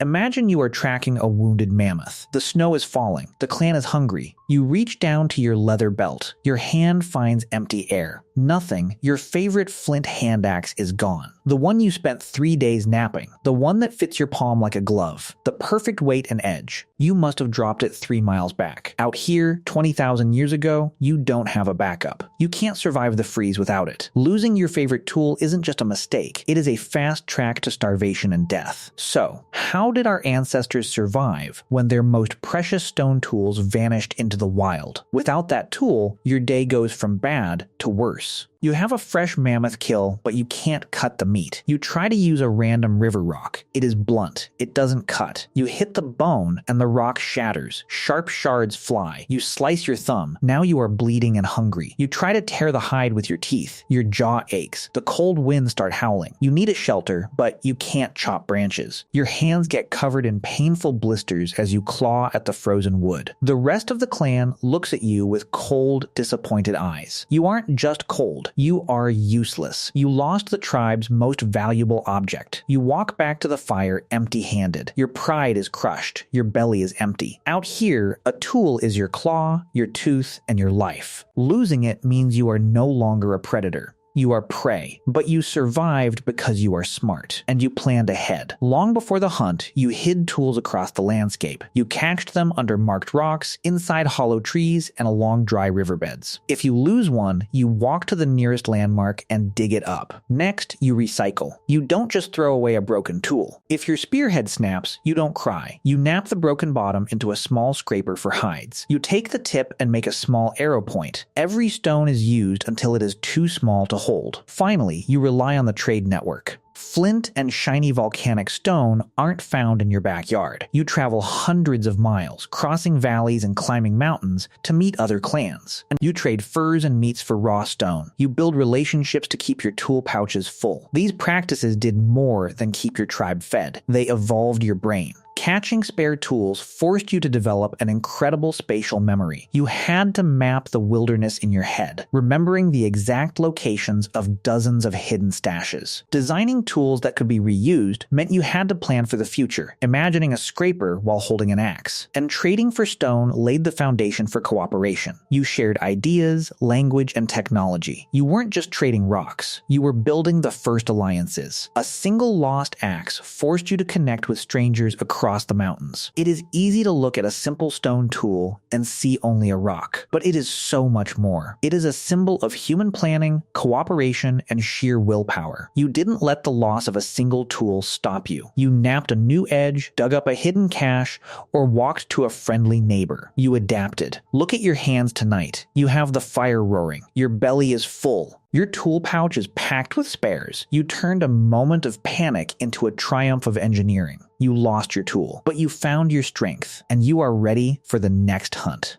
Imagine you are tracking a wounded mammoth. The snow is falling. The clan is hungry. You reach down to your leather belt. Your hand finds empty air. Nothing. Your favorite flint handaxe is gone. The one you spent 3 days napping. The one that fits your palm like a glove. The perfect weight and edge. You must have dropped it 3 miles back. Out here, 20,000 years ago, you don't have a backup. You can't survive the freeze without it. Losing your favorite tool isn't just a mistake. It is a fast track to starvation and death. So, how did our ancestors survive when their most precious stone tools vanished into the wild? Without that tool, your day goes from bad to worse. You have a fresh mammoth kill, but you can't cut the meat. You try to use a random river rock. It is blunt. It doesn't cut. You hit the bone, and the rock shatters. Sharp shards fly. You slice your thumb. Now you are bleeding and hungry. You try to tear the hide with your teeth. Your jaw aches. The cold winds start howling. You need a shelter, but you can't chop branches. Your hands get covered in painful blisters as you claw at the frozen wood. The rest of the clan looks at you with cold, disappointed eyes. You aren't just cold. You are useless. You lost the tribe's most valuable object. You walk back to the fire empty-handed. Your pride is crushed. Your belly is empty. Out here, a tool is your claw, your tooth, and your life. Losing it means you are no longer a predator. You are prey, but you survived because you are smart, and you planned ahead. Long before the hunt, you hid tools across the landscape. You cached them under marked rocks, inside hollow trees, and along dry riverbeds. If you lose one, you walk to the nearest landmark and dig it up. Next, you recycle. You don't just throw away a broken tool. If your spearhead snaps, you don't cry. You nap the broken bottom into a small scraper for hides. You take the tip and make a small arrow point. Every stone is used until it is too small to hold. Finally, you rely on the trade network. Flint and shiny volcanic stone aren't found in your backyard. You travel hundreds of miles, crossing valleys and climbing mountains to meet other clans. And you trade furs and meats for raw stone. You build relationships to keep your tool pouches full. These practices did more than keep your tribe fed. They evolved your brain. Catching spare tools forced you to develop an incredible spatial memory. You had to map the wilderness in your head, remembering the exact locations of dozens of hidden stashes. Designing tools that could be reused meant you had to plan for the future, imagining a scraper while holding an axe. And trading for stone laid the foundation for cooperation. You shared ideas, language, and technology. You weren't just trading rocks. You were building the first alliances. A single lost axe forced you to connect with strangers across the mountains. It is easy to look at a simple stone tool and see only a rock, but it is so much more. It is a symbol of human planning, cooperation, and sheer willpower. You didn't let the loss of a single tool stop you. You napped a new edge, dug up a hidden cache, or walked to a friendly neighbor. You adapted. Look at your hands tonight. You have the fire roaring. Your belly is full. Your tool pouch is packed with spares. You turned a moment of panic into a triumph of engineering. You lost your tool, but you found your strength, and you are ready for the next hunt.